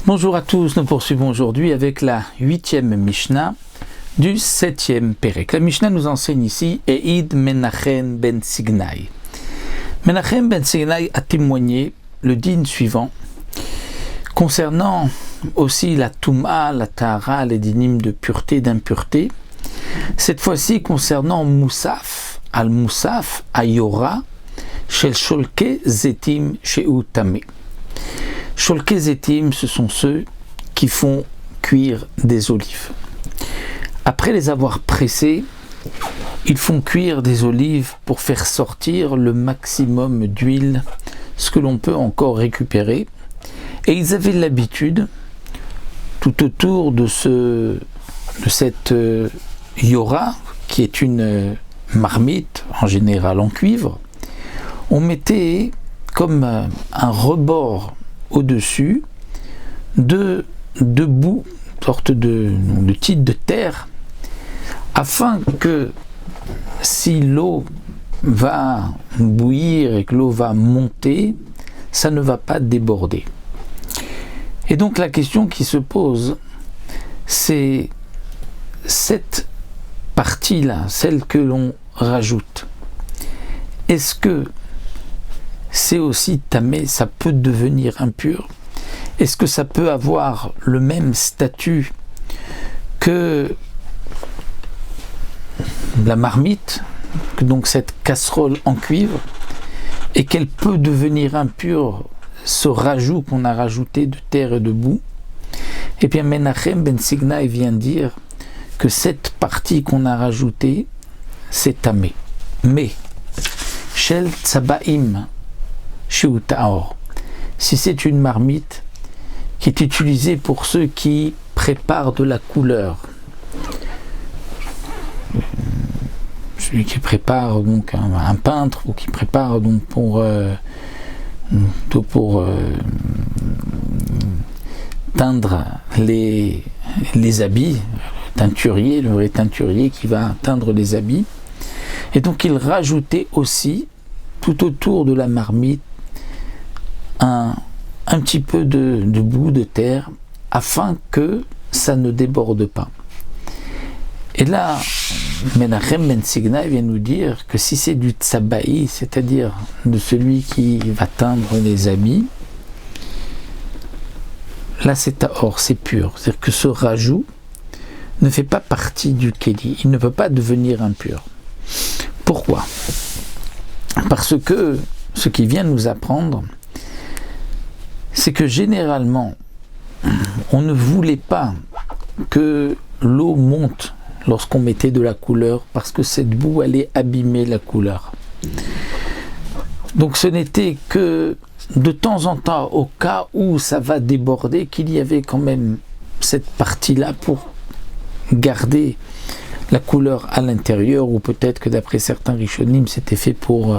Bonjour à tous, nous poursuivons aujourd'hui avec la 8e Mishnah du 7e Pérek. La Mishnah nous enseigne ici Eid Menachem ben Signai. Menachem ben Signai a témoigné le din suivant concernant aussi la Touma, la Tahara, les dinim de pureté, d'impureté. Cette fois-ci concernant Moussaf, Al-Moussaf, Ayora, Shel Sholke Zetim Sheu Tameh. Sholke Zetim, ce sont ceux qui font cuire des olives. Après les avoir pressés, ils font cuire des olives pour faire sortir le maximum d'huile, ce que l'on peut encore récupérer. Et ils avaient l'habitude, tout autour de cette yora, qui est une marmite, en général en cuivre, on mettait comme un rebord au-dessus de boue, sorte de titre de terre, afin que si l'eau va bouillir et que l'eau va monter, ça ne va pas déborder. Et donc la question qui se pose, c'est cette partie-là, celle que l'on rajoute. Est-ce que c'est aussi tamé, ça peut devenir impur? Est-ce que ça peut avoir le même statut que la marmite, que donc cette casserole en cuivre, et qu'elle peut devenir impure, ce rajout qu'on a rajouté de terre et de boue? Et bien Menachem ben Signai vient dire que cette partie qu'on a rajoutée, c'est tamé. Mais Shel Tsabaim Sheu Tahor, si c'est une marmite qui est utilisée pour ceux qui préparent de la couleur, celui qui prépare donc un peintre, ou qui prépare donc pour teindre les habits, teinturier, le vrai teinturier qui va teindre les habits, et donc il rajoutait aussi tout autour de la marmite un petit peu de boue de terre afin que ça ne déborde pas. Et là, Menachem ben Signai vient nous dire que si c'est du tsabaï, c'est-à-dire de celui qui va teindre les habits, là c'est tahor, c'est pur. C'est-à-dire que ce rajout ne fait pas partie du kéli, il ne peut pas devenir impur. Pourquoi? Parce que ce qui vient nous apprendre, c'est que généralement, on ne voulait pas que l'eau monte lorsqu'on mettait de la couleur, parce que cette boue allait abîmer la couleur. Donc ce n'était que de temps en temps, au cas où ça va déborder, qu'il y avait quand même cette partie-là pour garder la couleur à l'intérieur, ou peut-être que d'après certains rishonim, c'était fait pour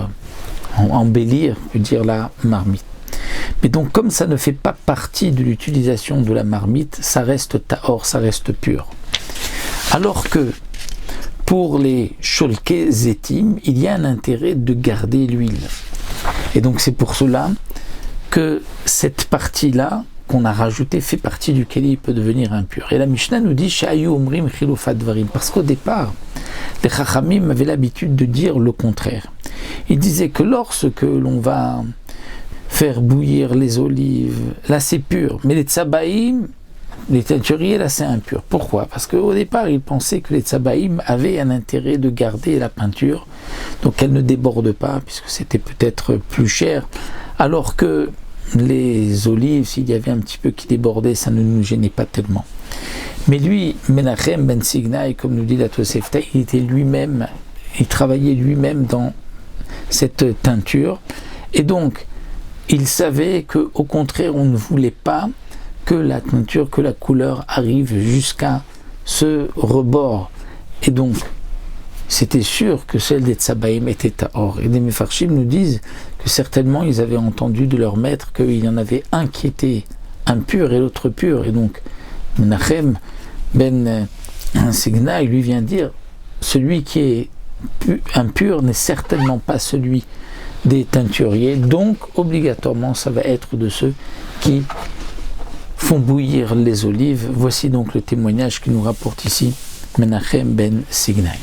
embellir, je veux dire, la marmite. Mais donc comme ça ne fait pas partie de l'utilisation de la marmite, ça reste tahor, ça reste pur. Alors que pour les sholke zetim, il y a un intérêt de garder l'huile. Et donc c'est pour cela que cette partie-là qu'on a rajoutée fait partie du kéli, peut devenir impur. Et la Mishnah nous dit Shayu umrim chilufat dvarim, parce qu'au départ, les chachamim avaient l'habitude de dire le contraire. Ils disaient que lorsque l'on va faire bouillir les olives, là c'est pur, mais les tsabaïm, les teinturiers, là c'est impur. Pourquoi? Parce qu'au départ ils pensaient que les tsabaïm avaient un intérêt de garder la peinture, donc qu'elle ne déborde pas, puisque c'était peut-être plus cher, alors que les olives, s'il y avait un petit peu qui débordait, ça ne nous gênait pas tellement. Mais lui, Menachem ben Signai, comme nous dit la Tosefta, il travaillait lui-même dans cette teinture, et donc il savait qu'au contraire, on ne voulait pas que la teinture, que la couleur arrive jusqu'à ce rebord. Et donc, c'était sûr que celle des Tsabaïm était tahor. Et les Mefarshim nous disent que certainement ils avaient entendu de leur maître qu'il y en avait un qui était impur et l'autre pur. Et donc, Menachem ben Signai lui vient dire, celui qui est impur n'est certainement pas celui des teinturiers, donc obligatoirement ça va être de ceux qui font bouillir les olives. Voici donc le témoignage qu'il nous rapporte ici Menachem ben Signai.